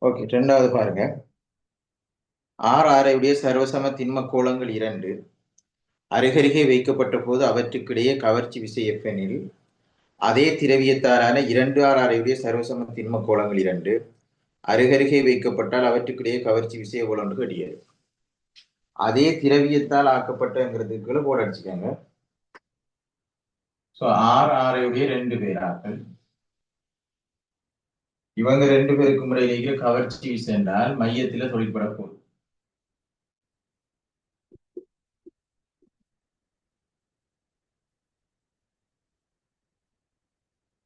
Okay, ரெண்டாவது பாருங்க. R ஆரையுடைய சர்வசம திண்ம கோளங்கள் இரண்டு அருகருகே வைக்கப்பட்ட போது அவற்றுக்கிடையே கவர்ச்சி விசை F எனில் அதே திரவியத்தாலான இரண்டு ஆர் ஆரையுடைய சர்வசம திண்ம கோளங்கள் இரண்டு அருகருகே வைக்கப்பட்டால் அவற்றுக்கிடையே கவர்ச்சி விசை எவ்வளவு கிடையாது. அதே திரவியத்தால் ஆக்கப்பட்டங்கிறதுக்குள்ள போட அடிச்சுக்காங்க. ஸோ ஆர் ஆரையுடைய ரெண்டு பேராக்கள், இவங்க ரெண்டு பேருக்கும் இடையிலே கவர்ச்சி விசை என்றால் மையத்தில் தொழிற்பட போகுது.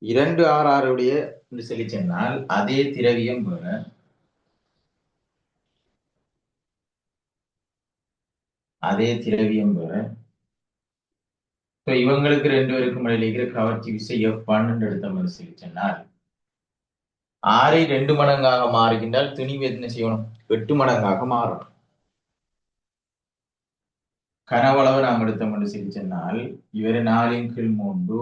இரண்டு ஆர் ஆருடைய சொல்லி சொன்னால் அதே திரவியம் வேற, அதே திரவியம் வேற. இவங்களுக்கு ரெண்டு பேருக்கும் இடையில கவர்ச்சி விசை F1 எடுத்த மாதிரி சொல்லி சொன்னால் ஆரை 2 மடங்காக மாறுகின்றால் துணிவு என்ன செய்யணும்? 8 மடங்காக மாறும். கனவளவு நாம் எடுத்தோம் என்று சொல்லி சொன்னால் இவரை 4/3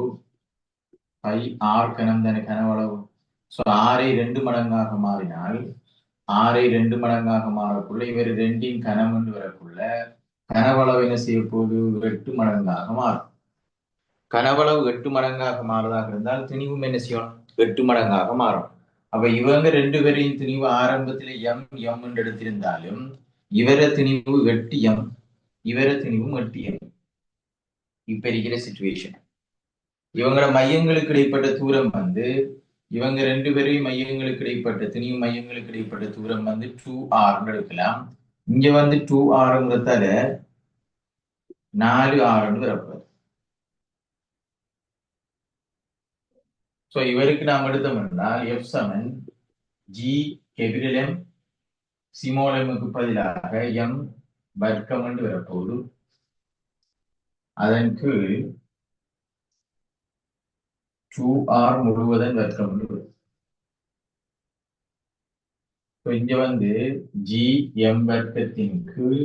பை ஆர் கனம் தானே கனவளவு. ஸோ ஆரை 2 மடங்காக மாறினால் ஆரை 2 மடங்காக மாறக்குள்ள இவர் 2இன் கனம் என்று வரக்குள்ள கனவளவு என்ன செய்ய போது 8 மடங்காக மாறும். கனவளவு 8 மடங்காக மாறுதாக இருந்தால் திணிவும் என்ன செய்யணும்? 8 மடங்காக மாறும். அப்ப இவங்க ரெண்டு பேரையும் திணிவு ஆரம்பத்துல எம் என்று எடுத்திருந்தாலும் இவர திணிவு 8M, இவர திணிவும் 8M. இப்ப இருக்கிற சிச்சுவேஷன் இவங்களோட மையங்களுக்கு இடைப்பட்ட தூரம் வந்து இவங்க ரெண்டு பேரையும் மையங்களுக்கு இடைப்பட்ட திணிவு மையங்களுக்கு இடைப்பட்ட தூரம் வந்து 2R எடுக்கலாம். இங்க வந்து 2Rங்கிறதால 4R வரப்போகுது. ஸோ இவருக்கு நாம் எடுத்தோம் என்றால் எஃப் சமன் ஜி கேபிட்டல் எம் ஸ்மால் எம்முக்கு பதிலாக எம் வர்க்கம் என்று வரப்போகுது. அதன் கீழ் 2R முழுவதன் வர்க்கம் என்று வரும். இங்க வந்து ஜி எம் வர்க்கத்தின் கீழ்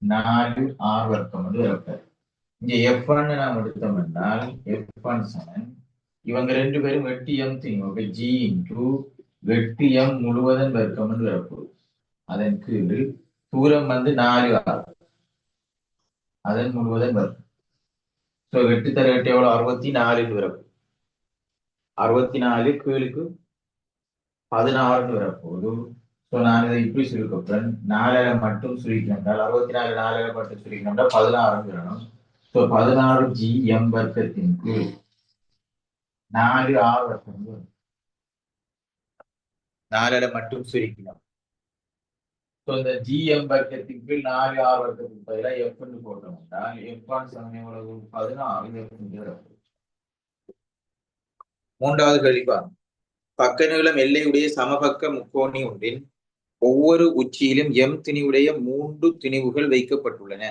4R வர்க்கம் என்று வரப்போகுது. இங்க F1 நாம் எடுத்தோம் என்றால் F1 சமன் இவங்க ரெண்டு பேரும் 8M திணிவு ஜி இன்டு 8M முழுவதன் வர்க்கம் என்று வரப்போகுது. அதன் கீழ் தூரம் வந்து 4R, அதன் முழுவதன் வர்க்கம். 8 தர 8 எவ்வளவு? 64 வரப்போகுது. 64 கீழுக்கு 16 வரப்போகுது. நான் இதை இப்படி சுருக்கப்பேன், 4 மட்டும் சுருக்கினால் 64 4 மட்டும் சுருக்கினா 16 வரணும். 16 ஜி எம் வர்க்கத்தின் கீழ் 4R வர்க்கம் வரும். 4 மட்டும் சுருக்கினோம். இந்த ஜிஎம் வர்க்கத்தின் கீழ் 4R வர்க்கத்தின் பதிலாக எஃப்னு போட்டோம் என்றால் F1 சமம் எவ்வளவு? 16. மூன்றாவது கேள்வி, பக்க நீளம் எல்லையுடைய சமபக்க முக்கோணி ஒன்றின் ஒவ்வொரு உச்சியிலும் எம் திணிவுடைய 3 திணிவுகள் வைக்கப்பட்டுள்ளன.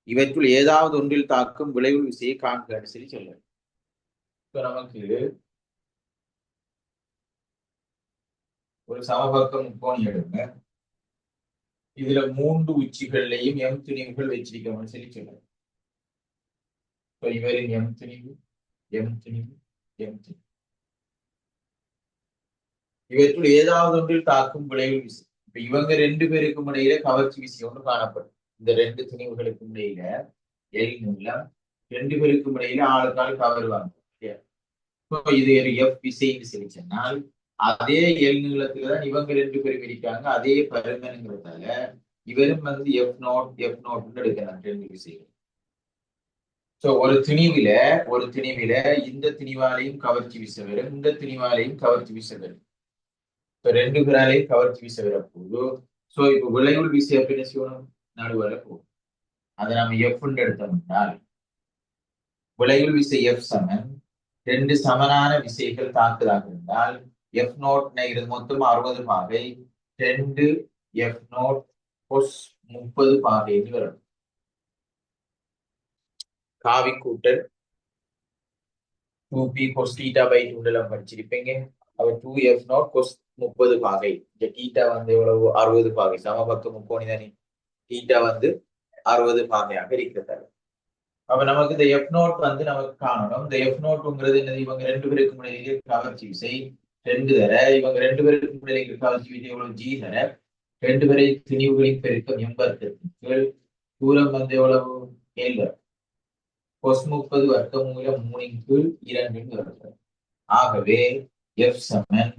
இவற்றுள் ஏதாவது ஒன்றில் தாக்கும் விளைவு விசையை காண்க சொல்லி சொல்ல. நமக்கு ஒரு சமபக்க முக்கோணி எடுங்க, இதுல 3 உச்சிகள்லையும் எம் திணிவுகள் வச்சிருக்கோம்னு சொல்லி சொல்ல. இவரின் எம் திணிவு எம் திணிவு எம் திணிவு இவற்றுள் ஏதாவது ஒன்றில் தாக்கும் விளைவு விசை. இப்ப இவங்க ரெண்டு பேருக்கும் இடையில கவர்ச்சி விசை ஒன்று காணப்படும். இந்த ரெண்டு திணிவுகளுக்கும் இடையில எல் நீளம், ரெண்டு பேருக்கும் இடையில ஆளுக்கால் கவருவாங்க. இது ஒரு எஃப் விசைன்னு சொல்லி சொன்னால் அதே எல் நீளத்துலதான் இவங்க ரெண்டு பேரும் இருக்காங்க, அதே பருமனுங்கிறதால இவரும் வந்து F0 எடுக்கிறாங்க ரெண்டு விசைகள். ஒரு திணிவில இந்த திணிவாலையும் கவர்ச்சி விசை வரும், இந்த திணிவாலையும் கவர்ச்சி விசை வரும். ரெண்டு பேராலையும் கவர்ச்சி விசை வரப்போகுது. இப்ப விளைவுள் விசை அப்படின்னு செய்யணும், நடுவர போகும். அதை நம்ம எஃப்ன்னு எடுத்தோம்னால் விளைவுள் விசை எஃப் சமன் ரெண்டு சமனான விசைகள் தாக்குதாக இருந்தால் F0 மொத்தம் 60 பாகை 2 F0 cos 30 பாகை என்று வரும். காவி கூட்டல் 2p cos θ/2 படிச்சிருப்பீங்க. அவர் 2F0 cos 30 பாகை. இந்த θ வந்து எவ்வளவு? 60 பாகை. சமபக்க முக்கோணி தானே, θ வந்து 60 பாகையாக இருக்கிறது. அப்ப நமக்கு இந்த F0 வந்து நமக்கு காணணும். இந்த F0ங்கிறது என்னது? இவங்க ரெண்டு பேருக்கு இடையிலே கவர்ச்சி விசை. 2 தர இவங்க 2 பேருக்கு இடையில கவர்ச்சி விசை எவ்வளவு ஜி தர 2 பேரை திணிவுகளின் பெருக்கம் எம் வர்க்கத்தின் கீழ் தூரம் வந்து எவ்வளவு ஏழு கொஸ் 30 வர்க்கமூலம் 3 கீழ் 2 வர்க்கம். ஆகவே எஃப் சமன்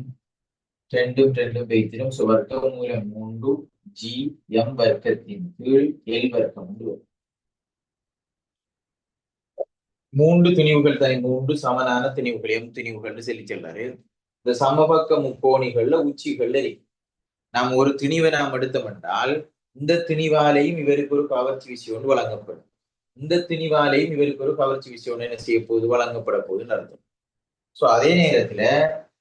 2 2 வைத்திடும் வர்க்கமூலம் 3 ஜி எம் வர்க்கத்தின் கீழ் எல் வர்க்கம் உண்டு. 3 திணிவுகள் தனி 3 சமனான திணிவுகள் எம் திணிவுகள்னு சொல்லி செல்லாரு. இந்த சமபக்க முக்கோணிகள்ல உச்சிகள்ல இருக்கு. நாம் ஒரு திணிவை நாம் எடுத்தோம் என்றால் இந்த திணிவாலையும் இவருக்கு ஒரு கவர்ச்சி விசை ஒன்று வழங்கப்படும். இந்த திணிவாலையும் இவருக்கு ஒரு கவர்ச்சி விசை ஒன்று என்ன செய்ய போகுது வழங்கப்பட போகுதுன்னு அர்த்தம். சோ அதே நேரத்துல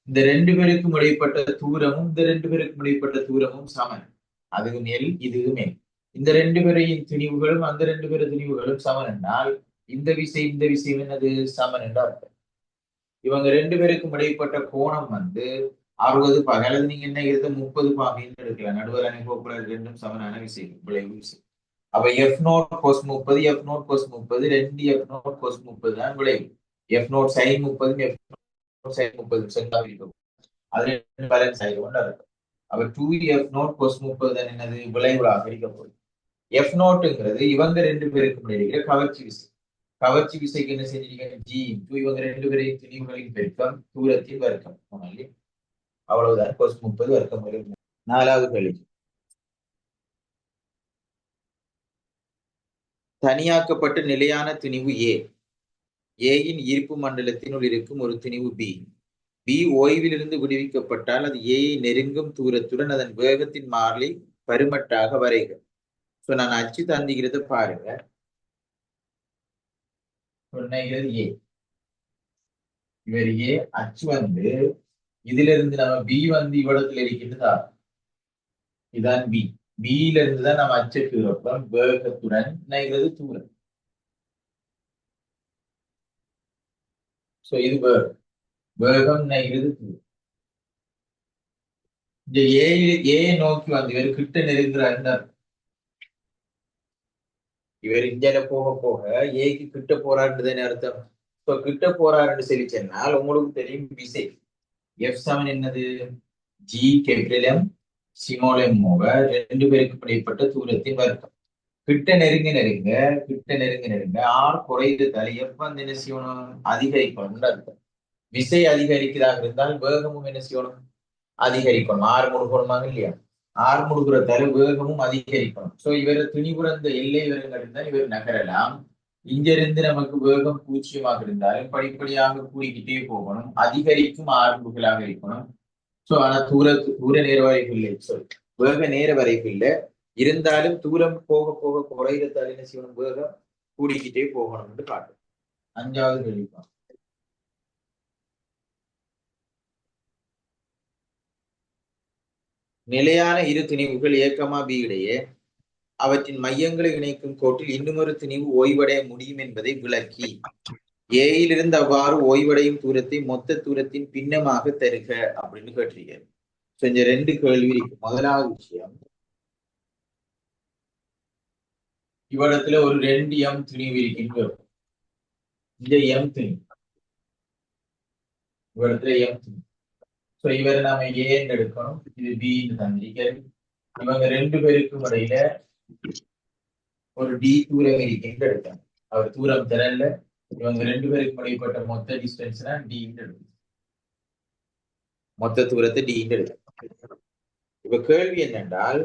இந்த 2 பேருக்கும் இடைப்பட்ட தூரமும் இந்த 2 பேருக்கும் இடைப்பட்ட தூரமும் சமன். அதுவும் எல் இதுவும் எல். இந்த 2 பேரையும் திணிவுகளும் அந்த 2 பேர திணிவுகளும் சமன் என்றால் இந்த விசை என்னது சமன் என்று அர்த்தம். இவங்க 2 பேருக்கும் இடைப்பட்ட கோணம் வந்து 60 பாகை அல்லது நீங்க என்ன எழுத 30 பாகைன்னு எடுக்கலாம். நடுவர் அணிபோக்குள்ள ரெண்டும் சமனான விசை விளைவு விசை. அப்ப F naught cos 30 F naught cos 30 2 F naught cos 30 தான் விளைவு. F naught sine 30 F naught sine 30 சென்றாக இருக்கும். அது பேலன்ஸ் ஆகிடும் அர்த்தம். அப்ப 2 எஃப் நோட் கோஸ் 30 தான் என்னது விளைவுகளாக இருக்கப்படும். எஃப் நோட்டுங்கிறது இவங்க 2 பேருக்கும் இடையில கவர்ச்சி விசை. கவர்ச்சி விசைக்கு என்ன செஞ்சிருக்கீங்க ஜி இவங்க 2 பேரையும் திணிவுகளின் பெருக்கம் தூரத்தின் வர்க்கம். அவ்வளவுதான் கோஸ் 30 வர்க்கம். 4வது கேள்வி. தனியாக்கப்பட்ட நிலையான திணிவு ஏ ஏயின் ஈர்ப்பு மண்டலத்தினுள் இருக்கும் ஒரு திணிவு பி பி ஓய்விலிருந்து விடுவிக்கப்பட்டால் அது ஏயை நெருங்கும் தூரத்துடன் அதன் வேகத்தின் மாறிலி பருமட்டாக வரைக. சோ நான் அச்சு தந்திக்கிறத பாருங்க. ஏ இவர் ஏ அச்சு வந்து இதுல இருந்து நம்ம பி வந்து இவ்விடத்துல இருக்கின்றதா இதான் பி பியில இருந்துதான் நம்ம அச்சுக்கு வைப்போம் வேகத்துடன் நைகிறது தூரம். சோ இது வேகம் நைகிறது தூரம். இந்த ஏ நோக்கி வந்து இவர் கிட்ட நெருங்குறாரு. இவர் இந்தியால போக போக ஏக்கு கிட்ட போறாருன்றதுன்னு அர்த்தம். இப்ப கிட்ட போறாருன்னு சொல்லி சொன்னால் உங்களுக்கு தெரியும் விசை எஃப் சமன் என்னது G capital M small M over 2 பேருக்கு இடைப்பட்ட தூரத்தின் வர்க்கம். கிட்ட நெருங்க ஆர் குறைந்ததால் எஃப் வந்து என்ன செய்யணும் அதிகரிக்கணும்னு அர்த்தம். விசை அதிகரிக்கிறதாக இருந்தால் வேகமும் என்ன செய்யணும் அதிகரிக்கணும். 6 முடுக்கணுமாங்க இல்லையா 6 முடுக்குறதால வேகமும் அதிகரிக்கணும். சோ இவர் துணிபுறந்த எல்லை வேகம் இருந்தால் இவர் நகரலாம். இங்கிருந்து நமக்கு வேகம் 0 இருந்தாலும் படிப்படியாக கூடிக்கிட்டே போகணும். அதிகரிக்கும் 6 முடுக்கலாக இருக்கணும். சோ ஆனா தூர நேர வரைக்கும் இல்லை. வேக நேர வரைக்கும் இல்லை இருந்தாலும் தூரம் போக போக குறைகிறதால என்ன செய்யணும் வேகம் கூடிக்கிட்டே போகணும்னு காட்டும். 5வது கேள்வி. நிலையான இரு திணிவுகள் ஏக்கமா பி இடையே அவற்றின் மையங்களை இணைக்கும் கோட்டில் இன்னுமொரு திணிவு ஓய்வடைய முடியும் என்பதை விளக்கி ஏயிலிருந்து அவ்வாறு ஓய்வடையும் தூரத்தை மொத்த தூரத்தின் பின்னமாக தருக அப்படின்னு கேட்டிருக்காரு. இந்த 2 கேள்வி இருக்கு. முதலாவது விஷயம் இவ்விடத்துல ஒரு 2 எம் திணிவு இருக்கின்ற இந்த எம் திணிவு இவ்விடத்துல எம் திணிவு. சோ இவரை நாம ஏன்னு எடுக்கணும். இது பின்னு தந்திருக்காரு. இவங்க 2 பேருக்கும் இடையில ஒரு டி தூரம் இருக்கின்ற எடுக்கணும். அவர் தூரம் திறன்ல இவங்க 2 பேருக்கும் இடைப்பட்ட மொத்த டிஸ்டன்ஸ்னா டி எடுக்கணும். மொத்த தூரத்தை டி எடுக்கணும். இப்ப கேள்வி என்னென்றால்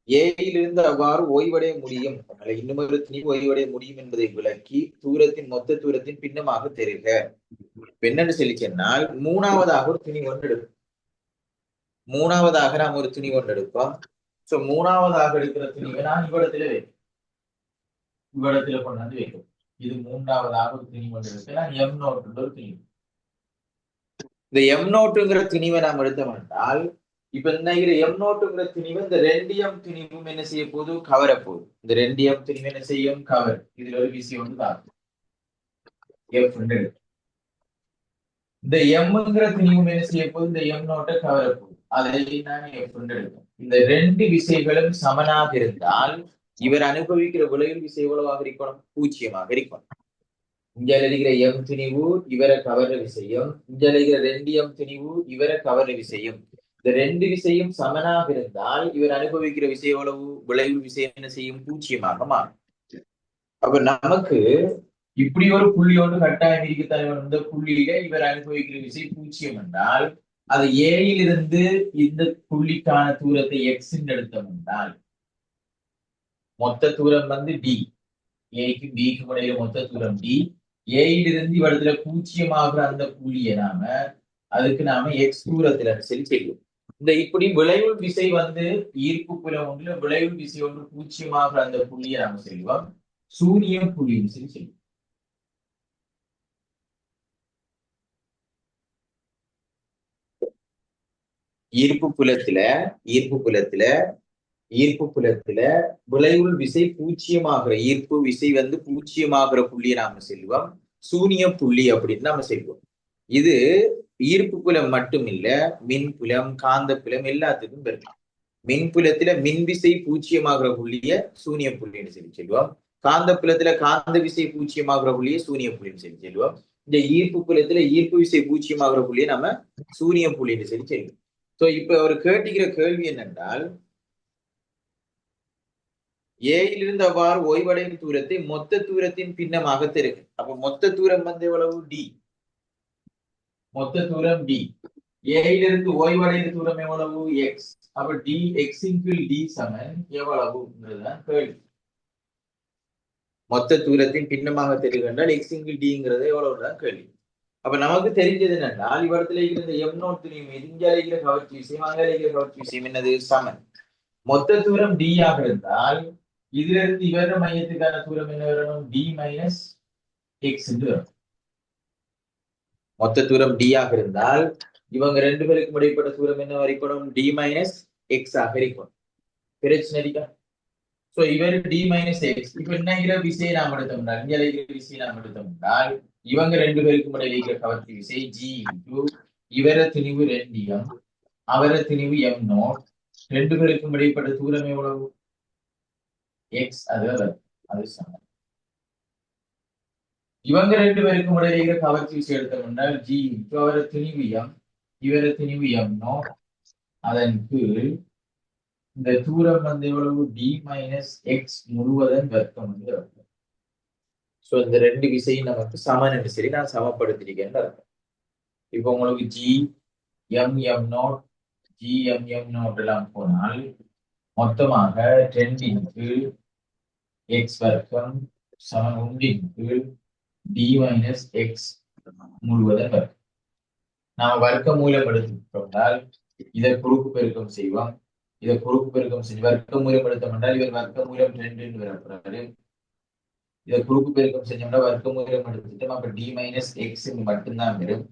ஏயிலிருந்து அவ்வாறு ஓய்வடைய முடியும் இன்னுமொரு திணிவு ஓய்வடைய முடியும் என்பதை விளக்கி தூரத்தின் மொத்த தூரத்தின் பின்னமாக தெரிக. என்னன்னு சொல்லி சொன்னால் 3வதாக ஒரு துணி ஒன்று எடுக்கும். 3வதாக நாம் ஒரு துணி ஒன்று எடுப்போம். சோ 3வதாக எடுக்கிற துணிவை நான் இவ்விடத்துல வைக்கும். இவ்விடத்துல கொண்டாந்து வைக்கும். இது 3வதாக ஒரு துணி ஒன்று எடுத்து நான் எம் நோட்டு ஒரு துணி. இந்த எம் நோட்டுங்கிற துணிவை நாம் எடுத்தோம் என்றால் இப்ப என்ன எம் நோட்டுங்கிற திணிவு இந்த 2 எம் திணிவும் என்ன செய்ய போது கவர போகுது. இந்த 2 எம் திணிவு என்ன செய்யும் கவர். இதுல ஒரு விசை ஒன்று தான் எஃப். இந்த எம்ங்கிற திணிவும் என்ன செய்ய போது இந்த எம் நோட்டை கவர போகுது. அதை நான் எஃப் எடுக்கும். இந்த 2 விசைகளும் சமனாக இருந்தால் இவர் அனுபவிக்கிற விளைவு விசை எவ்வளவாக இருக்கணும் 0 இருக்கணும். இந்தியால இருக்கிற எம் திணிவு இவரை கவர்ற விசையும், இந்தியால இருக்கிற 2m திணிவு இவரை கவர்ற விசையும், இந்த ரெண்டு விசையும் சமனாக இருந்தால் இவர் அனுபவிக்கிற விசை எவ்வளவு? விளைவு விசை என்ன செய்யும்? பூஜ்ஜியமாக மாறும். அப்ப நமக்கு இப்படி ஒரு புள்ளியோடு கட்டாயம் இருக்கத்தான் வேணும். இந்த புள்ளியில இவர் அனுபவிக்கிற விசை பூஜ்ஜியம் என்றால் அது ஏயிலிருந்து இந்த புள்ளிக்கான தூரத்தை எக்ஸ் எடுத்தோம் என்றால் மொத்த தூரம் வந்து டி, ஏக்கு பிக்கு இடையில மொத்த தூரம் டி, ஏயிலிருந்து இவடத்துல பூஜ்ஜியமாகிற அந்த புள்ளியை அதுக்கு நாம எக்ஸ் தூரத்துல சரி செய்வோம். இந்த இப்படி விளைவு விசை வந்து ஈர்ப்பு புலம் ஒன்றுல விளைவு விசை ஒன்று பூஜ்ஜியமாகிற அந்த புள்ளியை நாம செய்வோம் சூரிய புள்ளின்னு சொல்லி செய்வோம். ஈர்ப்பு புலத்துல விளைவுள் விசை பூஜ்ஜியமாகிற ஈர்ப்பு விசை வந்து பூஜ்ஜியமாகிற புள்ளியை நாம செல்வோம் சூனிய புள்ளி அப்படின்னு நாம செல்வோம். இது ஈர்ப்பு புலம் மட்டும் இல்ல, மின் புலம், காந்த புலம் எல்லாத்துக்கும் பெருக்கலாம். மின் புலத்துல மின் விசை பூஜ்ஜியமாகிற புள்ளிய சூனிய புள்ளின்னு சொல்லி சொல்லுவோம். காந்த புலத்துல காந்த விசை பூஜ்ஜியமாகிற புள்ளிய சூனிய புள்ளின்னு சொல்லி சொல்லுவோம். இந்த ஈர்ப்பு புலத்துல ஈர்ப்பு விசை பூஜ்ஜியமாகிற புள்ளிய நம்ம சூனிய புள்ளின்னு சொல்லி சொல்லுவோம். சோ இப்ப அவர் கேட்டுக்கிற கேள்வி என்னென்றால், ஏயிலிருந்து அவ்வாறு ஓய்வடையும் தூரத்தை மொத்த தூரத்தின் பின்னமாக தெரியுது. அப்ப மொத்த தூரம் வந்து எவ்வளவு? டி. மொத்த தூரம் டி. ஏயிலிருந்து ஓய்வடையும் தூரம் எவ்வளவு? எக்ஸ். அப்ப டி எக்ஸ் இன்டு டி சமன் எவ்வளவுங்கிறதுதான் கேள்வி. மொத்த தூரத்தின் பின்னமாக தெரிகின்றால் எக்ஸ் இன்டு டிங்கிறது எவ்வளவுதான் கேள்வி. அப்ப நமக்கு தெரிஞ்சது என்னென்றால் இவ்விடத்துல இருக்கிற எம் நோட் துணியும் இந்தியாவில் இருக்கிற கவர்ச்சி விஷயம், அங்கே இருக்கிற கவர்ச்சி விஷயம் என்னது? சமன். மொத்த தூரம் டி ஆக இருந்தால் இதுல இருந்து இவர மையத்துக்கான தூரம் என்ன வரணும்? டி மைனஸ் எக்ஸ் என்று வரும். மொத்த தூரம் டி ஆக இருந்தால் இவங்க ரெண்டு பேருக்கும் இடைப்பட்ட தூரம் என்ன வரைக்கணும்? டி மைனஸ் எக்ஸ் ஆக இருக்கும். பிரச்சனை இருக்கா? சோ இவர் டி மைனஸ் எக்ஸ். இப்ப என்ன விசையை நாம் எடுத்தோம்னா, இங்க இருக்கிற விசையை நாம் எடுத்தோம்னால் இவங்க ரெண்டு பேருக்கும் இடையில இருக்கிற கவர்ச்சி விசை ஜி இன்டு இவர திணிவு 2m, அவர திணிவு எம் நோட், ரெண்டு பேருக்கும் இடைப்பட்ட தூரம் எவ்வளவு? எக்ஸ். அது சமம். இவங்க ரெண்டு பேருக்கும் இடையில கவர்ச்சி விசை எடுத்தோம்னா ஜி இன்டு அவர திணிவு எம், இவர திணிவு எம் நோட், அதன் கீழ் இந்த தூரம் வந்து எவ்வளவு? டி மைனஸ் எக்ஸ் முழுவதன் வர்க்கம் வந்து வரும். சோ இந்த ரெண்டு விசையும் நமக்கு சமன் என்று சரி நான் சமப்படுத்திருக்கேன் அர்த்தம். இப்போ உங்களுக்கு G M M naught, G M M naught எல்லாம் போனால் மொத்தமாக 2 இன்டு எக்ஸ் வர்க்கம் சமன் 1 இன்டு டி மைனஸ் எக்ஸ் முழுவதன் வர்க்கம். நாம வர்க்க மூலம் எடுத்துக்கொண்டால் இதை குறுக்கு பெருக்கம் செய்வோம். இதை குறுக்கு பெருக்கம் செஞ்சு வர்க்க மூலம் எடுத்தோம்னால் இவர் வர்க்க மூலம் 2 வரப்படுறாரு. இதை குறுக்கு பெருக்கம் செஞ்சோம்னா வர்க்க மூலம் எடுத்துட்டோம். அப்ப டி மைனஸ் எக்ஸ் மட்டும்தான் வரும்.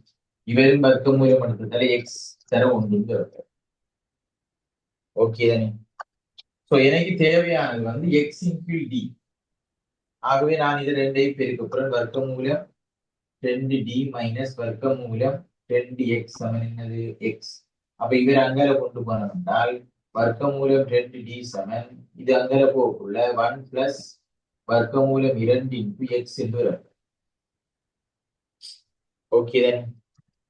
இவரும் வர்க்க மூலம் எடுத்துட்டாலே எக்ஸ் தர 1 வரும். ஓகே தானே? சோ எனக்கு தேவையானது வந்து எக்ஸ் இன்டு டி. ஆகவே நான் இது ரெண்டையும் பெருக்கப்புறம் வர்க்க மூலம் 2d மைனஸ் வர்க்க மூலம் 2x சமன் என்னது? எக்ஸ். அப்ப இவர் அங்கால கொண்டு போனோம்னால் வர்க்க மூலம் 2d சமன் இது அங்கால போக்குள்ள 1 பிளஸ் வர்க்க மூலம் 2 இன்டு எக்ஸ் என்று வரும். ஓகே தானே?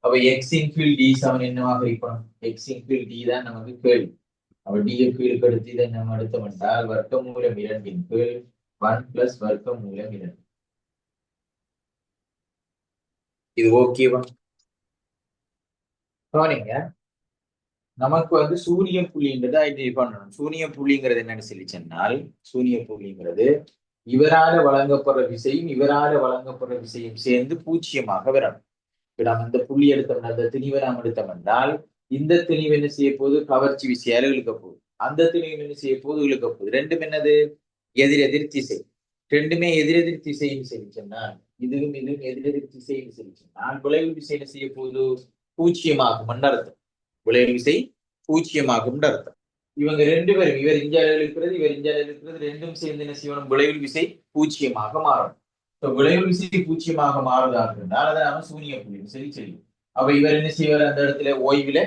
அப்ப எக்ஸ் இன்டு டி சமன் என்னவாக இருக்கணும்? எக்ஸ் இன்டு டி தான் நமக்கு கேள்வி. அப்ப டி கீழுக்கு எடுத்து இதை நம்ம எடுத்தோம் என்றால் வர்க்க மூலம் 2 இன்டு 1 பிளஸ் வர்க்க மூலம் 2. இது ஓகேவா? கவனிங்க, நமக்கு வந்து சூரிய புள்ளின்றதை ஐடென்டிஃபை பண்ணணும். சூரிய புள்ளிங்கிறது என்னன்னு சொல்லி சொன்னால், சூரிய புள்ளிங்கிறது இவரால வழங்கப்படுற விசையும் இவரால வழங்கப்படுற விசையும் சேர்ந்து பூஜ்ஜியமாக வரணும். இப்ப நம்ம இந்த புள்ளி எடுத்தோம்னா, அந்த திணிவை நாம் எடுத்தோம் என்றால் இந்த திணிவு என்ன செய்ய போது? கவர்ச்சி விசையால இழுக்க போகுது. அந்த திணிவு என்ன செய்ய போது? இழுக்க போகுது. ரெண்டும் என்னது? எதிரெதிர் திசை. ரெண்டுமே எதிரெதிர் திசைன்னு சொல்லி சொன்னால் இதுவும் எதிரெதிர் திசைன்னு சொல்லி சொன்னால் விளைவு விசை என்ன செய்ய போகுது? பூஜ்ஜியமாகும் அர்த்தம். விளைவு விசை பூஜ்ஜியமாகும் அர்த்தம். இவங்க ரெண்டு பேரும் இவர் இந்தியாவில் இருக்கிறது, இவர் இந்தியாவில் இருக்கிறது, ரெண்டும் சேர்ந்து என்ன செய்யணும்? விளைவு விசை பூஜ்ஜியமாக மாறும். விளைவு விசை பூஜ்ஜியமாக மாறுதாக இருந்தால் அதை நாம சூரிய புள்ளி சரி செய்யும். அப்ப இவர் என்ன செய்வார்? அந்த இடத்துல ஓய்வுல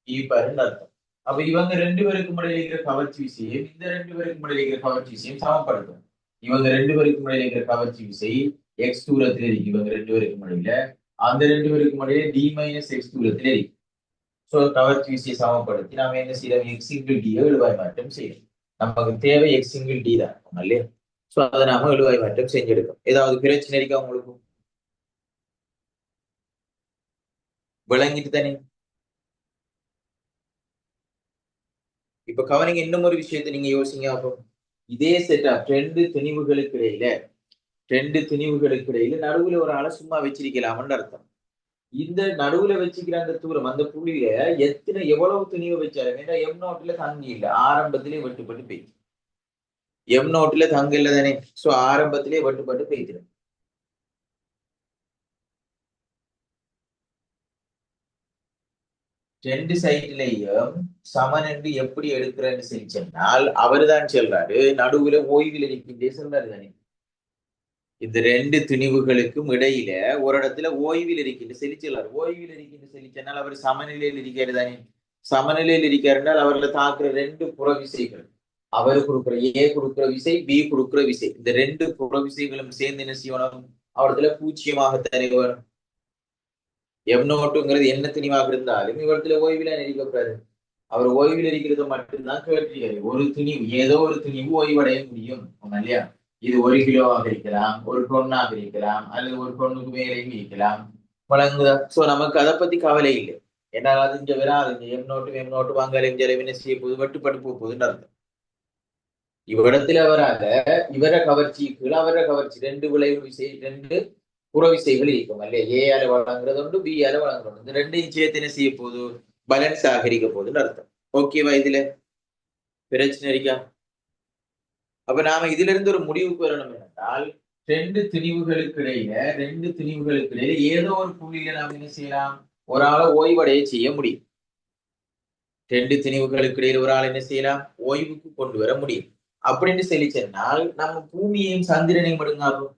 இருப்பாருன்னு அர்த்தம். அப்ப இவங்க ரெண்டு பேருக்கும் இடையில இருக்கிற கவர்ச்சி விசையும் இந்த ரெண்டு பேருக்கும் இடையில இருக்கிற கவர்ச்சி விசையும் சமப்படுத்தும். இவங்க ரெண்டு பேருக்கும் இடையில இருக்கிற கவர்ச்சி விசை எக்ஸ் தூரத்துல இருக்கு இவங்க ரெண்டு பேருக்கும் இடையில. அந்த ரெண்டு பேருக்கும் இடையில டி மைனஸ் எக்ஸ் தூரத்துல இருக்கு. ஸோ கவர்ச்சி விசையை சமப்படுத்தி நாம என்ன செய்யறோம், எக்ஸ் சிங்கிள் டியை எழுவாய் மாற்றம் செய்யணும். நமக்கு தேவை எக்ஸ் சிங்கிள் டி தான் இல்லையா? ஸோ அதை நாம எழுவாய் மாற்றம் செஞ்செடுக்கோம். ஏதாவது பிரச்சனை இருக்கா உங்களுக்கு? விளங்கிட்டு தானே? இப்ப கவனிங்க, இன்னும் ஒரு விஷயத்தை நீங்க யோசிங்க. அப்போ இதே செட்டப் ரெண்டு திணிவுகளுக்கு இடையில நடுவுல ஒரு ஆளை சும்மா வச்சிருக்கலாம்னு அர்த்தம். இந்த நடுவுல வச்சுக்கிற அந்த தூரம், அந்த புள்ளியில எவ்வளவு துணிவு வச்சாலும் ஏன்னா எம் நோட்டுல தங்கி இல்ல, ஆரம்பத்திலே வெட்டுப்பட்டு போயிடுச்சு. எம் நோட்டுல தங்க இல்ல தானே? சோ ஆரம்பத்திலே வெட்டுப்பட்டு போயிடுது. ரெண்டு சைட்லயும் சமன் என்று எப்படி எடுக்கிறேன்னு சொல்லி சொன்னால் அவருதான் சொல்றாரு, நடுவுல ஓய்வில் இருக்கின்றே சொல்றாரு தானே. இந்த ரெண்டு துணிவுகளுக்கும் இடையில ஒரு இடத்துல ஓய்வில் இருக்கின்ற செலிச்சலார், ஓய்வில் இருக்கின்ற செலிச்சனால் அவர் சமநிலையில் இருக்கிறது தானே. சமநிலையில் இருக்கிறால் அவர்களை தாக்குற ரெண்டு புற விசைகள், அவர் கொடுக்குற ஏ கொடுக்குற விசை, பி கொடுக்குற விசை, இந்த ரெண்டு புற விசைகளும் சேர்ந்து என்ன செய்யணும், அவரத்துல பூச்சியமாக தருவணும். எம் நோட்டுங்கிறது என்ன துணிவாக இருந்தாலும் இவரத்துல ஓய்வில் இருக்கக்கூடாது. அவர் ஓய்வில் இருக்கிறது மட்டும்தான் கேட்டிருக்காரு. ஒரு துணிவு, ஏதோ ஒரு துணிவு ஓய்வடைய முடியும் இல்லையா? இது 1 கிலோவாக இருக்கலாம், 1 டொன்னாக இருக்கலாம், அல்லது 1 டொன்னுக்கு மேலேயும் இருக்கலாம். வழங்குதா? சோ நமக்கு அதை பத்தி கவலை இல்லை. ஏன்னா அது இங்க வராது. எம் நோட்டு வாங்கலையும் என்ன செய்ய போகுது, வெட்டுப்பட்டு போகுதுன்னு அர்த்தம். இவ்விடத்துல வராத இவர கவர்ச்சிக்கு அவர கவர்ச்சி ரெண்டு விளைவு விசை, ரெண்டு புற விசைகள் இருக்கும் இல்லையா? ஏ ஆல வழங்குறது உண்டு, பி ஆல வழங்குறது. இந்த ரெண்டையும் சேர்த்து என்ன செய்ய போகுது, பேலன்ஸ் ஆகரிக்க போகுதுன்னு அர்த்தம். ஓகேவா? இதுல பிரச்சனை இருக்கா? அப்ப நாம இதுல இருந்து ஒரு முடிவுக்கு வரணும் என்றால், ரெண்டு திணிவுகளுக்கு இடையில ஏதோ ஒரு புள்ளியில நாம என்ன செய்யலாம், ஒரு ஆளை ஓய்வடைய செய்ய முடியும். ரெண்டு திணிவுகளுக்கு இடையில ஒரு ஆள் என்ன செய்யலாம், ஓய்வுக்கு கொண்டு வர முடியும். அப்படின்னு சொல்லி சொன்னால் நம்ம பூமியையும் சந்திரனையும் மடுங்காகும்.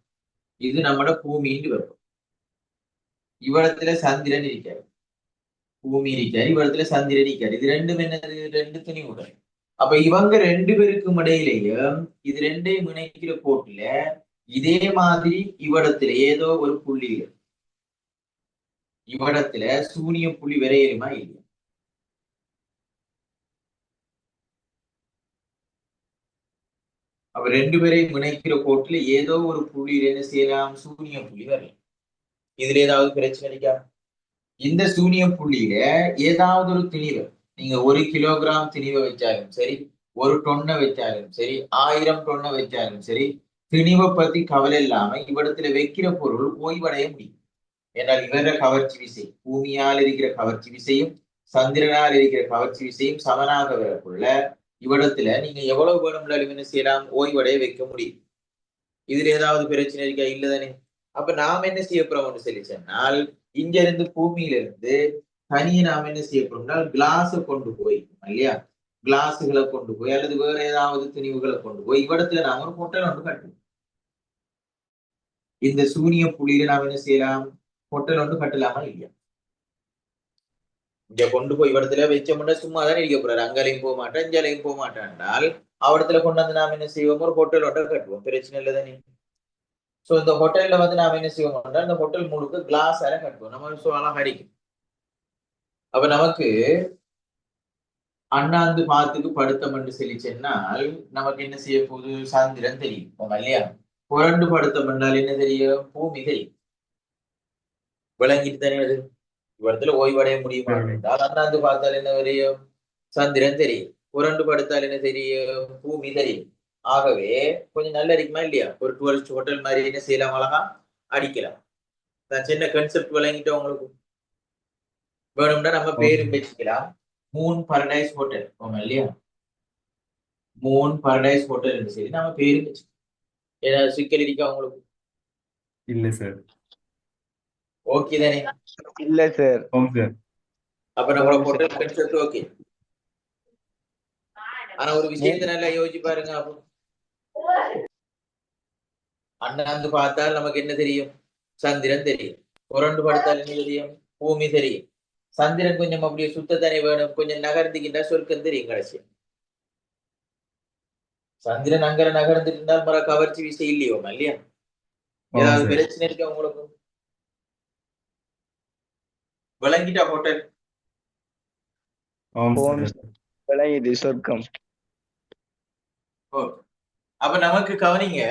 இது நம்மட பூமின்னு வரும். இவ்விடத்துல சந்திரன் இருக்காரு, பூமி இருக்காரு, இவ்விடத்துல சந்திரன் இருக்காரு. இது ரெண்டும் என்னது, ரெண்டு திணிவுகள். அப்ப இவங்க ரெண்டு பேருக்கும் இடையிலேயும் இது ரெண்டையும் இணைக்கிற கோட்டுல இதே மாதிரி இவ்விடத்துல ஏதோ ஒரு புள்ளி, இவ்விடத்துல சூரிய புள்ளி வரையுமா இல்லையா? அப்ப ரெண்டு பேரையும் இணைக்கிற கோட்டுல ஏதோ ஒரு புள்ளியில என்ன செய்யலாம், சூரிய புள்ளி வரலாம். இதுல ஏதாவது பிரச்சனை இருக்கா? இந்த சூரிய புள்ளியில ஏதாவது ஒரு திணிவு, நீங்க 1 கிலோகிராம் திணிவை வச்சாலும் சரி, 1 டொன்னை வச்சாலும் சரி, 1000 டொன்னை வச்சாலும் சரி, திணிவை பத்தி கவலை இல்லாம இவ்விடத்துல வைக்கிற பொருள் ஓய்வடைய முடியும். ஏன்னால் இவர கவர்ச்சி விசை, பூமியால் இருக்கிற கவர்ச்சி விசையும் சந்திரனால் இருக்கிற கவர்ச்சி விசையும் சமனாக வரக்குள்ள இவ்விடத்துல நீங்க எவ்வளவு வேணும்னாலும் என்ன செய்யலாம், ஓய்வடைய வைக்க முடியும். இதுல ஏதாவது பிரச்சனை இருக்கா? இல்லதானே? அப்ப நாம என்ன செய்ய போறோம்னு சொல்லி சொன்னால், இங்க இருந்து பூமியில இருந்து தனியை நாம என்ன செய்ய போறோம்னா கிளாஸை கொண்டு போய் இல்லையா, கிளாஸுகளை கொண்டு போய் அல்லது வேற ஏதாவது துணிவுகளை கொண்டு போய் இவ்விடத்துல நாம ஒரு பொட்டல் ஒன்று கட்டுவோம். இந்த சூரிய புள்ளியில நாம என்ன செய்யலாம், பொட்டல் ஒன்று கட்டலாமா இல்லையா? இங்க கொண்டு போய் இவ்விடத்துல வச்சோம்னா சும்மா தானே இருக்க போறாரு, அங்காலையும் போக மாட்டான் இஞ்சாலையும் போக மாட்டான்னால் அவடத்துல கொண்டு வந்து நாம என்ன செய்வோம், ஒரு பொட்டல் ஒன்றை கட்டுவோம். பிரச்சனை இல்லை தானே? சோ இந்த ஹோட்டல்ல வந்து நாம என்ன செய்வோம், இந்த ஹோட்டல் முழுக்க கிளாஸால கட்டுவோம். நம்ம சோ அழகா அடிக்கும். அப்ப நமக்கு அண்ணாந்து பாத்துக்கு படுத்தம் சொல்லி சொன்னால் நமக்கு என்ன செய்ய போகுது, சந்திரன் தெரியும் இல்லையா? புரண்டு படுத்தம் என்றால் என்ன தெரியும், பூமி தெரியும். விளங்கிட்டு தானே? அது இவ்விடத்துல ஓய்வடைய முடியுமா என்றால் அண்ணாந்து பார்த்தால் என்ன தெரியும், சந்திரன் தெரியும். புரண்டு படுத்தால் என்ன தெரியும், பூமி தெரியும். ஆகவே கொஞ்சம் நல்ல அடிக்குமா இல்லையா? ஒரு டூரிஸ்ட் ஹோட்டல் மாதிரி என்ன செய்யலாம், அழகா அடிக்கலாம். நான் சின்ன கன்செப்ட் விளங்கிட்டோம் உங்களுக்கு. வேணும்னா நம்ம பேரும் வச்சுக்கலாம், மூன் பரடைஸ் ஹோட்டல் இல்லையா? மூன் பரடைஸ் ஹோட்டல் சரி நம்ம பேரும் வச்சுக்கலாம். ஏதாவது சிக்கல் இருக்கா உங்களுக்கு? இல்ல சார். ஓகே தானே? இல்ல சார். அப்ப நம்மளோட ஹோட்டல் கன்செப்ட் ஓகே. ஆனா ஒரு விஷயத்தை நல்லா யோசிச்சு பாருங்க. அப்போ அண்ணாந்து பார்த்தால் நமக்கு என்ன தெரியும், சந்திரன் தெரியும். புரண்டு படுத்தால் என்ன தெரியும், பூமி தெரியும். சந்திரன் கொஞ்சம் அப்படியே சுத்தத்தனி வேணும், கொஞ்சம் நகர்ந்துக்கிட்டா சொர்க்கம் தெரியும் கடைசி. சந்திரன் அங்கர நகர்ந்துட்டு இருந்தால் மர கவர்ச்சி விசை இல்லையோ இல்லையா? ஆமாம் ஏதாவது சார். பிரச்சனை இருக்கா உங்களுக்கு? விளங்கிட்டா ஹோட்டல்? ஆமாம் ஓம் சார். விளங்குது சொர்க்கம். ஓ, அப்ப நமக்கு கவனிங்க,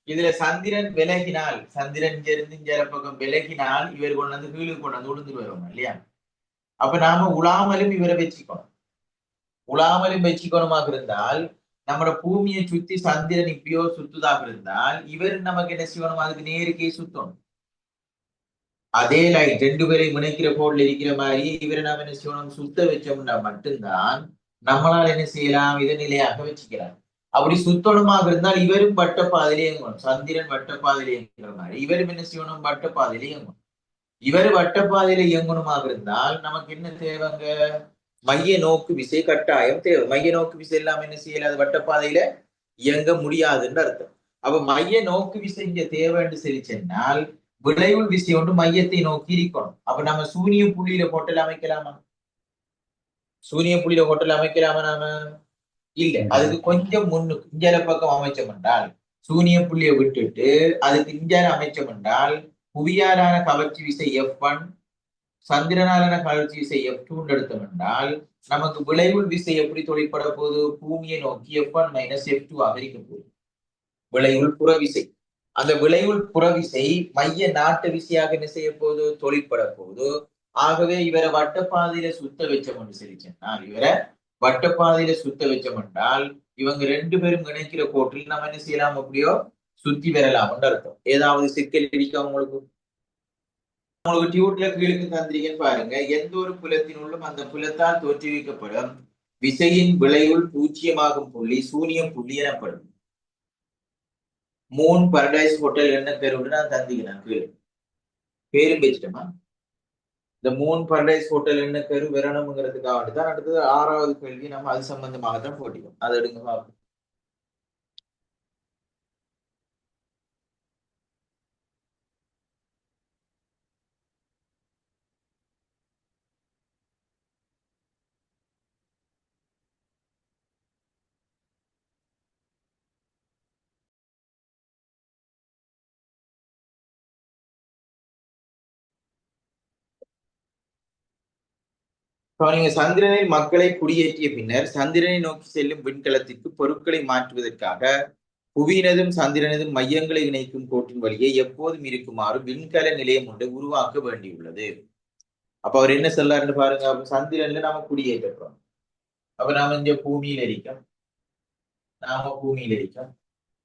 இதுல சந்திரன் விலகினால், சந்திரன் இங்க இருந்து இங்க பக்கம் விலகினால் இவர் கொண்டு வந்து கீழுக்கு கொண்டு வந்து விழுந்துட்டு வருவாங்க இல்லையா? அப்ப நாம உலாமலும் இவரை வச்சுக்கணும். உலாமலும் வச்சுக்கணுமாக இருந்தால், நம்மட பூமியை சுத்தி சந்திரன் இப்பயோ சுத்துதாக இருந்தால் இவர் நமக்கு என்ன செய்யணும்? அதுக்கு நேருக்கே சுத்தணும். அதே லைன் ரெண்டு பேரையும் இணைக்கிற கோட்ல இருக்கிற மாதிரி இவரை நாம என்ன செய்யணும்? சுத்த வச்சோம்னா மட்டும்தான் நம்மளால் என்ன செய்யலாம்? இதை நிலையாக வச்சுக்கலாம். அப்படி சுத்தணுமாக இருந்தால் இவரும் வட்டப்பாதையிலே இயங்கணும். சந்திரன் வட்டப்பாதையில இயங்குற மாதிரி இவரும் என்ன செய்யணும்? வட்டப்பாதையில இயங்கணும். இவர் வட்டப்பாதையில இயங்கணுமாக இருந்தால் நமக்கு என்ன தேவைங்க? மைய நோக்கு விசை கட்டாயம் தேவை. மைய நோக்கு விசை இல்லாம என்ன செய்யல? அது வட்டப்பாதையில இயங்க முடியாதுன்னு அர்த்தம். அப்ப மைய நோக்கு விசை இங்க தேவைன்னு சொல்லி சொன்னால் விளைவுள் விசை ஒன்று மையத்தை நோக்கி இருக்கணும். அப்ப நம்ம சூரிய புள்ளியில ஹோட்டல் அமைக்கலாமா? சூரிய புள்ளியில ஹோட்டல் அமைக்கலாமா நாம? இல்ல. அதுக்கு கொஞ்சம் முன்னுக்கு இஞ்சால பக்கம் அமைச்சோம் என்றால், சூரிய புள்ளியை விட்டுட்டு அதுக்கு இஞ்சால அமைச்சோம் என்றால், புவியாலான கவர்ச்சி விசை F1, சந்திரனாலான கவர்ச்சி விசை F2 எடுத்தோம் என்றால், நமக்கு விளைவுள் விசை எப்படி தொழிற்பட போகுது? பூமியை நோக்கி F1 மைனஸ் F2 ஆக இருக்க போகுது. விளைவுள் புறவிசை. அந்த விளைவுள் புறவிசை மைய நாட்டு விசையாக என்ன செய்ய போகுது? தொழிற்பட போகுது. ஆகவே இவரை வட்டப்பாதையில சுத்த வச்சோம் என்று சொல்லி சொன்னால், இவரை வட்டப்பாதையில சுத்த வச்சோம் என்றால் இவங்க ரெண்டு பேரும் இணைக்கிற கோட்டில் நம்ம என்ன செய்யலாம்? அப்படியோ சுத்தி வரலாம் அர்த்தம். ஏதாவது சிக்கல் இருக்கா உங்களுக்கு? உங்களுக்கு டியூட்ல கீழுக்கு தந்திரிக்கன்னு பாருங்க. எந்த ஒரு புலத்தினுள்ளும் அந்த புலத்தால் தோற்றுவிக்கப்படும் விசையின் விளைவுள் பூஜ்ஜியமாகும் புள்ளி சூனியம் புள்ளி எனப்படும். மூன் பரடைஸ் ஹோட்டல் என்ன பேரு நான் தந்திக்கிறேன். கீழே பேரும் பேச்சிட்டோமா? இந்த மூன் பரடைஸ் ஹோட்டல் என்ன பேரு வரணுங்கிறதுக்காக தான் அடுத்தது 6வது கேள்வி நம்ம அது சம்பந்தமாக தான் போட்டிக்கும். அதை எடுங்க பார்ப்போம். நீங்க சந்திரனில் மக்களை குடியேற்றிய பின்னர் சந்திரனை நோக்கி செல்லும் விண்கலத்திற்கு பொருட்களை மாற்றுவதற்காக புவியினதும் சந்திரனதும் மையங்களை இணைக்கும் கோட்டின் வழியே எப்போதும் இருக்குமாறு விண்கல நிலையம் ஒன்றை உருவாக்க வேண்டியுள்ளது. அப்ப அவர் என்ன சொல்லாருன்னு பாருங்க. அப்ப சந்திரன்ல நாம குடியேற்றப்போம். அப்ப நாம இங்க பூமியில இருக்கோம்.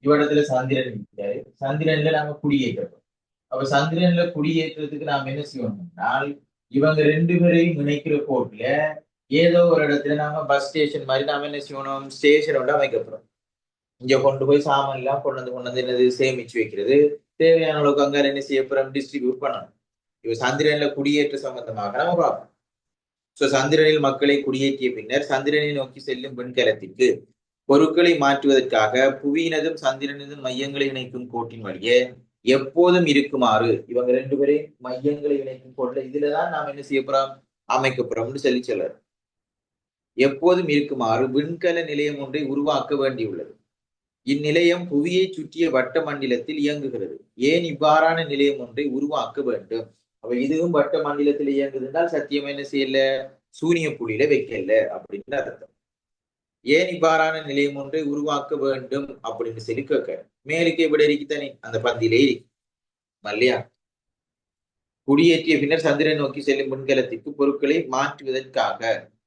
இவ்விடத்துல சந்திரன் இருக்காரு. சந்திரன்ல நாம குடியேற்றப்போம். அப்ப சந்திரன்ல குடியேற்றத்துக்கு நாம் என்ன செய்யணும்னால் இவங்க ரெண்டு பேரையும் இணைக்கிற கோட்ல ஏதோ ஒரு இடத்துல நாம பஸ் ஸ்டேஷன் மாதிரி நாம என்ன செய்யணும்? ஸ்டேஷன் ஒன்று அமைக்கப்படுறோம். இங்க கொண்டு போய் சாமான் எல்லாம் கொண்டு வந்து என்னது சேமிச்சு வைக்கிறது. தேவையான அளவுக்கு அங்க என்ன செய்யப்படுறோம்? டிஸ்ட்ரிபியூட் பண்ணணும். இப்ப சந்திரன்ல குடியேற்ற சம்பந்தமாக நம்ம பார்ப்போம். சந்திரனில் மக்களை குடியேற்றிய பின்னர் சந்திரனை நோக்கி செல்லும் விண்கலத்திற்கு பொருட்களை மாற்றுவதற்காக புவியினதும் சந்திரனதும் மையங்களை இணைக்கும் கோட்டின் வழியே எப்போதும் இருக்குமாறு இவங்க ரெண்டு பேரையும் மையங்களை இணைக்கும் கோட்ல இதுலதான் நாம் என்ன செய்ய போறோம்? அமைக்கப்படுறோம்னு சொல்லி சொல்றாரு. எப்போதும் இருக்குமாறு விண்கல நிலையம் ஒன்றை உருவாக்க வேண்டியுள்ளது. இந்நிலையம் புவியை சுற்றிய வட்ட மண்டலத்தில் இயங்குகிறது. ஏன் இவ்வாறான நிலையம் ஒன்றை உருவாக்க வேண்டும்? அப்ப இதுவும் வட்ட மண்டலத்தில் இயங்குதுனால் சத்தியம் என்ன செய்யல? சூரிய புள்ளியில வைக்கல அப்படின்னு அர்த்தம். ஏன் இவ்வாறான நிலையம் ஒன்றை உருவாக்க வேண்டும் அப்படின்னு சொல்லி கேட்க மேலுக்கே விட இருக்குத்தானே அந்த பந்தியிலே இருக்கு இல்லையா? குடியேற்றிய பின்னர் சந்திரன் நோக்கி செல்லும் விண்கலத்திற்கு பொருட்களை மாற்றுவதற்காக.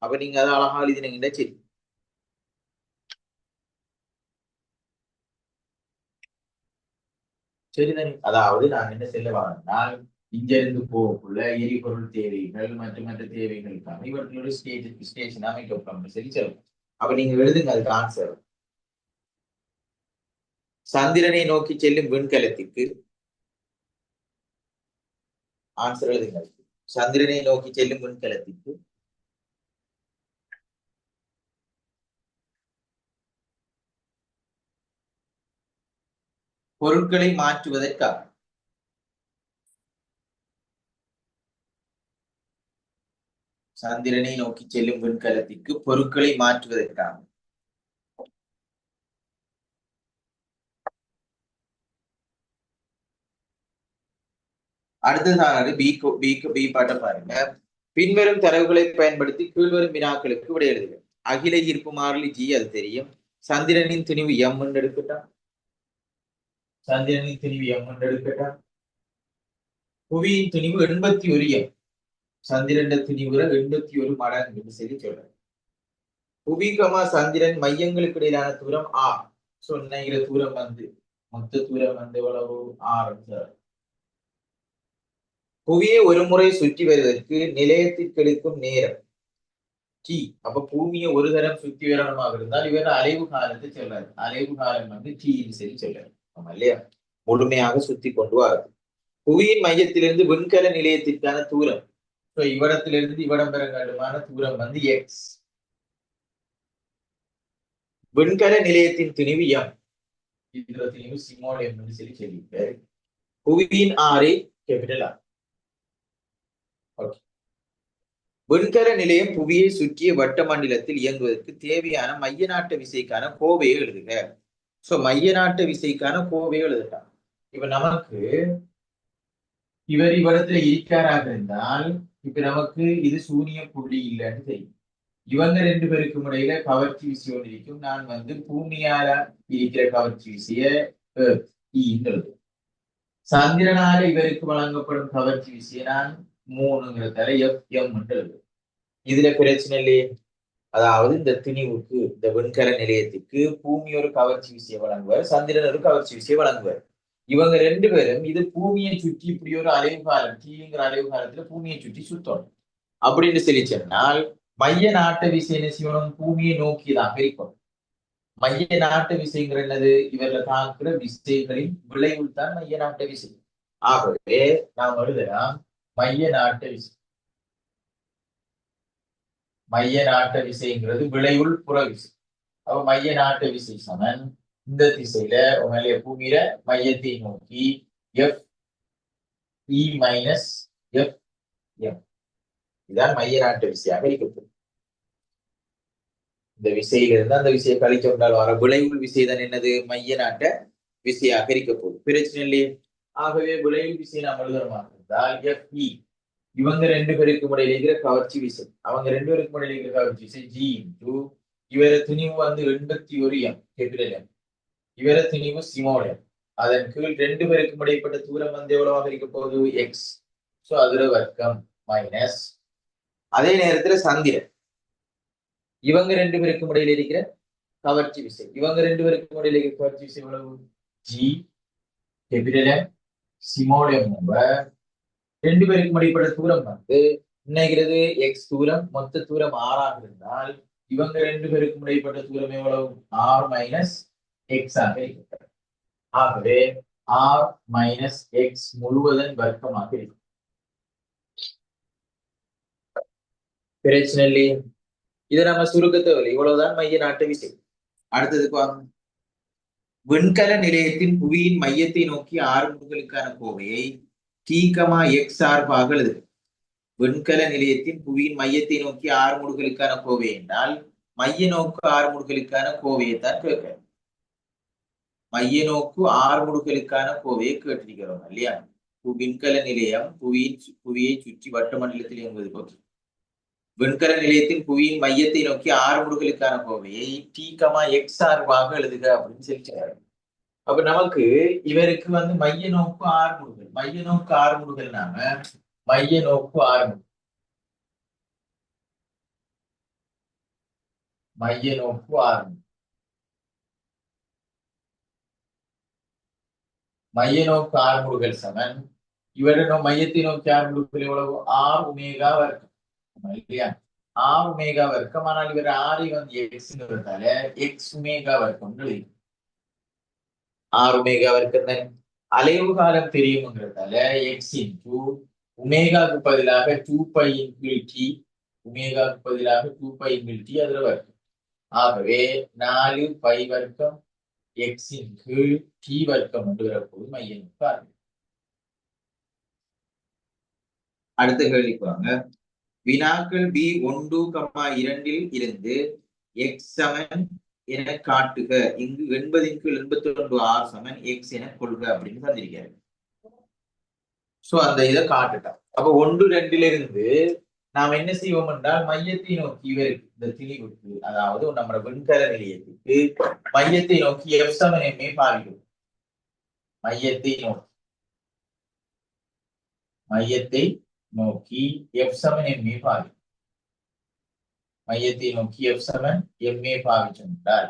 அப்ப நீங்க அதை அழகா எழுதினீங்கன்னா சரி. சரிதானே? அதாவது நான் என்ன செல்ல வரேன்னால் இங்க இருந்து போகக்குள்ள எரிபொருள் தேவைகள் மற்றும் மற்ற தேவைகளுக்கான இவர்களோட ஸ்டேஷன் அமைக்கப்படும் சரி சொல்லுங்க. அப்ப நீங்க எழுதுங்க அதுக்கு ஆன்சர். சந்திரனை நோக்கி செல்லும் விண்கலத்திற்கு ஆன்சர் எழுதுங்க. சந்திரனை நோக்கி செல்லும் விண்கலத்திற்கு பொருட்களை மாற்றுவதற்காக. சந்திரனை நோக்கி செல்லும் விண்கலத்திற்கு பொருட்களை மாற்றுவதற்காக. அடுத்த சாராரு பி பாட்ட பாருங்க. பின்வரும் தரவுகளை பயன்படுத்தி கீழ்வரும் வினாக்களுக்கு விடை எழுதுக. அகில ஈர்ப்பு மாறிலி G, அது தெரியும். சந்திரனின் துணிவு M என்று எடுக்கட்டா. சந்திரனின் துணிவு M என்று எடுக்கட்டா. புவியின் துணிவு 81 M. சந்திரன் துணிவுற 81 மடங்கு என்று சொல்லி சொல்றேன். புவிகமா சந்திரன் மையங்களுக்கு இடையிலான தூரம் R. சொன்ன தூரம் வந்து மொத்த தூரம் வந்து எவ்வளவு R. புவியை ஒரு முறை சுற்றி வருவதற்கு நிலையத்திற்கு எடுக்கும் நேரம் T. அப்ப பூமியை ஒரு தரம் சுற்றி வரணுமாக இருந்தால் இவர் அலைவு காலத்தை சொல்றாரு. அலைவு காலம் வந்து T சரி சொல்றாரு. ஆமா இல்லையா? முழுமையாக சுத்தி கொண்டு வராது. புவியின் மையத்திலிருந்து விண்கல நிலையத்திற்கான தூரம், இவ்விடத்திலிருந்து இவ்விடம் பெறமான தூரம் வந்து X. விண்கல நிலையத்தின் துணிவு M. இந்த துணிவு சிமோல் M என்று சொல்லி சொல்லியிருக்காரு. புவியின் ஆரை கேபிட்டல் R. விண்கல நிலையம் புவியை சுற்றிய வட்ட மண்டலத்தில் இயங்குவதற்கு தேவையான மைய நாட்ட விசைக்கான கோவையை எழுதுக. சோ மைய நாட்ட விசைக்கான கோவையை எழுதுட்டான். இப்ப நமக்கு இவர் இவ்விடத்துல இருக்காராக இருந்தால் இப்ப நமக்கு இது சூரிய புள்ளி இல்லைன்னு தெரியும். இவங்க ரெண்டு பேருக்கும் இடையில கவர்ச்சி விசை ஒன்று இருக்கும். நான் வந்து பூமியால இருக்கிற கவர்ச்சி விசைய எழுது. சந்திரனால இவருக்கு வழங்கப்படும் கவர்ச்சி விசையை நான் 3ங்கிறதால FM எழுது. இதுல பிரச்சனை இல்லையே. அதாவது இந்த திணிவுக்கு, இந்த விண்கல நிலையத்துக்கு பூமி ஒரு கவர்ச்சி விசையை வழங்குவார், சந்திரன் ஒரு கவர்ச்சி விசையை வழங்குவார். இவங்க ரெண்டு பேரும் இது பூமியை சுற்றி இப்படி ஒரு அலைவு காலம் Tங்கிற அலைவு காலத்துல பூமியை சுற்றி சுத்தணும் அப்படின்னு சொல்லி சொன்னால் மைய நாட்ட விசை என்ன செய்யணும்? பூமியை நோக்கிதான் இருக்கும். மைய நாட்ட விசைங்கிற என்னது? இவர்ல தாக்குற விசைகளின் விளைவுள் தான் மைய நாட்ட விசை. ஆகவே நாம் எழுதலாம் மைய நாட்ட விசை. மைய நாட்ட விசைங்கிறது விளைவுள் புற விசை. அப்ப மைய நாட்ட விசை சமன் இந்த திசையில உங்களுடைய பூமியில மையத்தை நோக்கி FE மைனஸ் FM. இதான் மைய நாட்ட விசையாக இருக்கிறது. இந்த விசையிலிருந்து அந்த விசையை கழிக்க கொண்டால் வர விளைவுள் விசை தான் என்னது? மைய நாட்ட விசையாக இருக்க போகுது. பிரச்சனை இல்லையே. ஆகவே விளைவுள் விசை நாம் எழுதணுமாக இருந்தால் FE. இவங்க ரெண்டு பேருக்கு இடையில இருக்கிற கவர்ச்சி விசை, அவங்க ரெண்டு பேருக்கு இடையில இருக்கிற கவர்ச்சி விசை G இன்டு இவர துணிவு வந்து 81 M கேபிட்டல் M. இவர துணிவு ஸ்மால் M. அதன் கீழ் ரெண்டு பேருக்கு இடைப்பட்ட தூரம் வந்து எவ்வளவாக இருக்க போகுது? X. சோ அதுல வர்க்கம் மைனஸ். அதே நேரத்துல சந்திரன் இவங்க ரெண்டு பேருக்கும் இடையில இருக்கிற கவர்ச்சி விசை, இவங்க ரெண்டு பேருக்கும் இடையில இருக்கிற கவர்ச்சி விசை எவ்வளவு? G capital M small M. ரெண்டு பேருக்கும் இடைப்பட்ட தூரம் வந்து நினைக்கிறது X தூரம், மொத்த தூரம் R ஆக இருந்தால் இவங்க ரெண்டு பேருக்கும் இடைப்பட்ட தூரம் எவ்வளவு? R மைனஸ் X ஆக இருக்கிறது. ஆகவே R மைனஸ் X முழுவதன் வர்க்கமாக இருக்கும். பிரச்சனை இல்லையே. இதை நம்ம சுருக்கத்தை இவ்வளவுதான் மைய நாட்டு விசை. அடுத்ததுக்கு வாங்க. விண்கல நிலையத்தின் புவியின் மையத்தை நோக்கி 6 முடுகளுக்கான கோவையை T,X சார்பாக எழுது. விண்கல நிலையத்தின் புவியின் மையத்தை நோக்கி 6 முடுகளுக்கான கோவை என்றால் மைய நோக்கு 6 முடுகளுக்கான கோவையை தான் கேட்க. மைய நோக்கு 6 முடுகளுக்கான கோவையை கேட்டிருக்கிறோம் இல்லையா? விண்கல நிலையம் புவியை சுற்றி வட்ட மண்டலத்தில் இயங்குவது போது விண்கல நிலையத்தின் புவியின் மையத்தை நோக்கி 6 முடுகளுக்கான கோவையை T,X சார்பாக எழுதுக அப்படின்னு சொல்லிச்சாரு. அப்ப நமக்கு இவருக்கு வந்து மைய நோக்கு 6 முடுகள், மைய நோக்கு 6 முடுகள் நாம மைய நோக்கு 6 முடுகள், மைய நோக்கு 6 முடுகள், மைய நோக்கு 6 முடுகள் சமன் இவர மையத்தை நோக்கி 6 முடுகள் எவ்வளவு? R ஒமேகா வர்க்கம் இல்லையா? R ஒமேகா வர்க்கம். ஆனால் இவர் R வந்து Xங்கிறதால X ஒமேகா வர்க்கம் எழுதிடும். R ஒமேகா வர்க்கம் தான். அலைவு காலம் தெரியும்ங்கிறதால X இன்டு ஒமேகாவுக்கு பதிலாக 2π இன்டு T, ஒமேகாவுக்கு பதிலாக 2π இன்டு T அதுல வர்க்கம். ஆகவே 4π வர்க்கம் X இன்டு T வர்க்கம் என்று வரப்போது மையம். அடுத்த கேள்விக்கு வாங்க. வினாக்கள் B1,2 இருந்து X சமன் என காட்டுக. இங்கு 80 × 81 R சமன் X என கொள்க அப்படின்னு தந்திருக்காரு. சோ அந்த இதை காட்டுட்டோம். அப்ப 1 2ல இருந்து நாம் என்ன செய்வோம் என்றால் மையத்தை நோக்கி இவருக்கு இந்த திணிவுக்கு, அதாவது நம்ம விண்கல நிலையத்துக்கு மையத்தை நோக்கி எஃப் சமன் எம்ஏ பாவிக்கும். மையத்தை நோக்கி எஃப் சமன் எம்ஏ பாவிக்கும். மையத்தை நோக்கி எஃப் சமன் எம்ஏ பாவிச்சென்றால்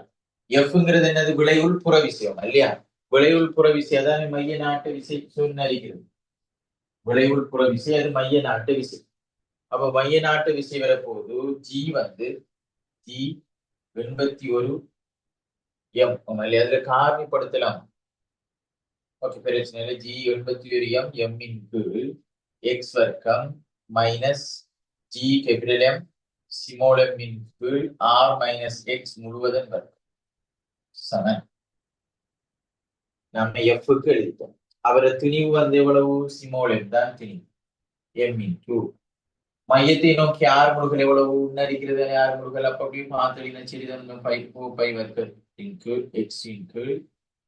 எஃப்ங்கிறது என்னது? விளைவுள் புற விஷயம் இல்லையா? விளைவுள் புற விஷயம் தான் மைய நாட்டு விசை சொன்னறிகிறது. விளைவுள் புற விசை அது மைய நாட்டு விசை. அப்ப மைய நாட்டு விசை வரப்போகுது ஜி வந்து ஜி 81 எம் இல்லையா? அதுல காரணிப்படுத்தலாம். ஓகே, பிரச்சனை இல்லை. G 81 M M into X வர்க்கம் minus G capital M small M into R minus X முழுவதும் வர்க்கம் சமன் நம்ம எஃப்க்கு எழுதிட்டோம். அவரை திணிவு வந்து எவ்வளவு? ஸ்மால் எம் தான் திணிவு எம் இன்டு மையத்தை நோக்கி ஆர் முழுகள் எவ்வளவு உன்னரிக்கிறது? ஆர் முழுகள் அப்ப அப்படியும் மாத்திரின சிறிதன் பை வர்க்கம் இன்டு எக்ஸ் இன்டு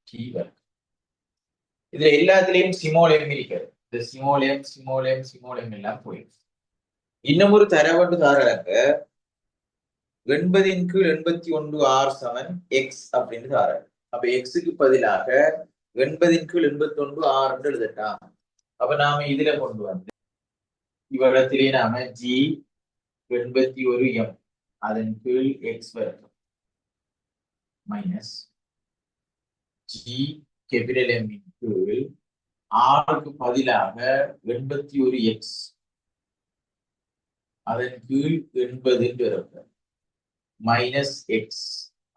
டி வர்க்கம். இதுல எல்லாத்துலயும் ஸ்மால் எம் இருக்கிறது. இந்த ஸ்மால் எம் எல்லாம் போயிடுச்சு. இன்னும் ஒரு தரவண்டு தாராங்க 80/81 ஆர் சமன் எக்ஸ் அப்படின்னு தாராங்க. அப்ப எக்ஸுக்கு பதிலாக 80/81 ஆர் எழுதட்டாம். அப்ப நாம இதுல கொண்டு வந்து இவ்விடத்திலே நாம ஜி 81 எம் அதன் கீழ் எக்ஸ் வர்க்கம் மைனஸ் ஜி கேபிட்டல் எம் கீழ் ஆருக்கு பதிலாக 81 எக்ஸ் அதன் கீழ் 80 மைனஸ் எக்ஸ்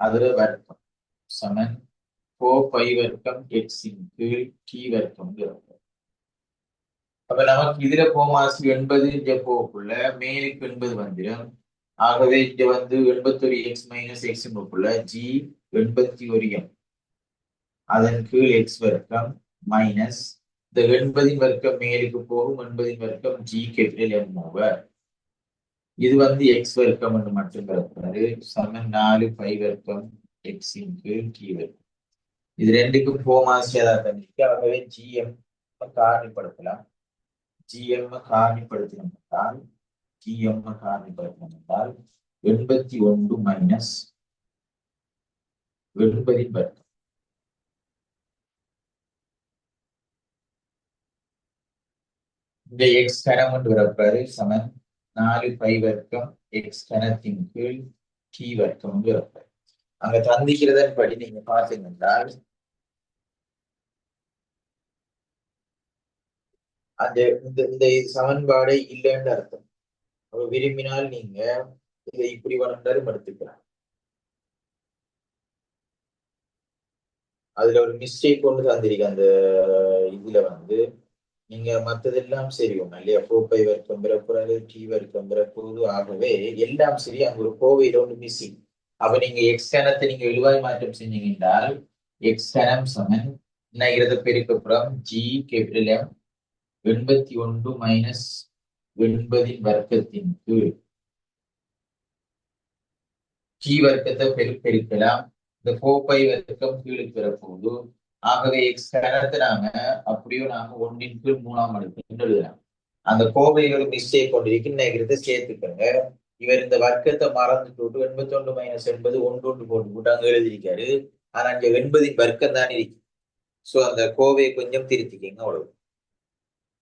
அதுல வர்க்கம் சமன் 4 பை வர்க்கம் எக்ஸ் கீழ் டி வர்க்கம். அப்ப நமக்கு இதுல போமாசு 80 இங்க போக்குள்ள மேலுக்கு 80 வந்துடும். ஆகவே இங்க வந்து 81 எக்ஸ் மைனஸ் எக்ஸ் போக்குள்ள ஜி 81 எம் அதன் கீழ் எக்ஸ் வர்க்கம் மைனஸ் இந்த 80 வர்க்கம் மேலுக்கு போகும் 80 வர்க்கம் ஜி கேபிட்டல் எம் ஓவர் இது வந்து எக்ஸ் வர்க்கம் என்று மட்டும் பிறப்பாரு சமன் 4 பை வர்க்கம் எக்ஸ் கீழ் டி வர்க்கம். இது ரெண்டுக்கும் போமாசியா தந்திருக்கு. ஆகவே ஜிஎம் காரணிப்படுத்தலாம். ஜிஎம் காரணிப்படுத்தினோம் என்றால் 81 மைனஸ் 80 வர்க்கம். இந்த எக்ஸ் கணம் என்று வரப்பாரு சமன் 4 பை வர்க்கம் எக்ஸ் கணத்தின் கீழ் டி வர்க்கம் என்று வரப்பாரு. அங்க தந்திக்கிறதன் படி நீங்க பார்த்தீங்க என்றால் அந்த இந்த சமன்பாடை இல்லைன்னு அர்த்தம். விரும்பினால் நீங்க இதை இப்படி வளர்ந்தாலும் எடுத்துக்கலாம். அதுல ஒரு மிஸ்டேக் ஒன்று தந்திருக்கு. அந்த இதுல வந்து நீங்க மற்றதெல்லாம் சரி ஒண்ணு இல்லையா? 4 பை வர்க்கம் பிறப்புறது டி வர்க்கம் பிறப்புது. ஆகவே எல்லாம் சரி. அங்க ஒரு கோவையில ஒன்று மிஸ்ஸிங். அப்ப நீங்க எக்ஸ் கணத்தை நீங்க எழுவாய் மாற்றம் செஞ்சீங்க என்றால் எக்ஸ் கணம் சமன் என்ன பெருக்கப்புறம் ஜி கேபிட்டல் எம் 81 மைனஸ் 80 வர்க்கத்தின் கீழ் டி வர்க்கத்தை பெருக்கலாம். இந்த 4 பை வர்க்கம் கீழுக்கு வரப்போகுது. ஆகவே எக்ஸ் கணத்தை நாம அப்படியே நாம 1 கீழ் 3ஆம் அடுக்கு எழுதலாம். அந்த கோவைகள் மிஸ்டேக் கொண்டிருக்கிறத சேர்த்துக்கங்க. இவர் இந்த வர்க்கத்தை மறந்துட்டு 81 மைனஸ் 80 1 போட்டு அங்க எழுதியிருக்காரு. ஆனா இங்க 80 வர்க்கம் தான் இருக்கு. சோ அந்த கோவையை கொஞ்சம் திருத்திக்கிங்க அவ்வளவு.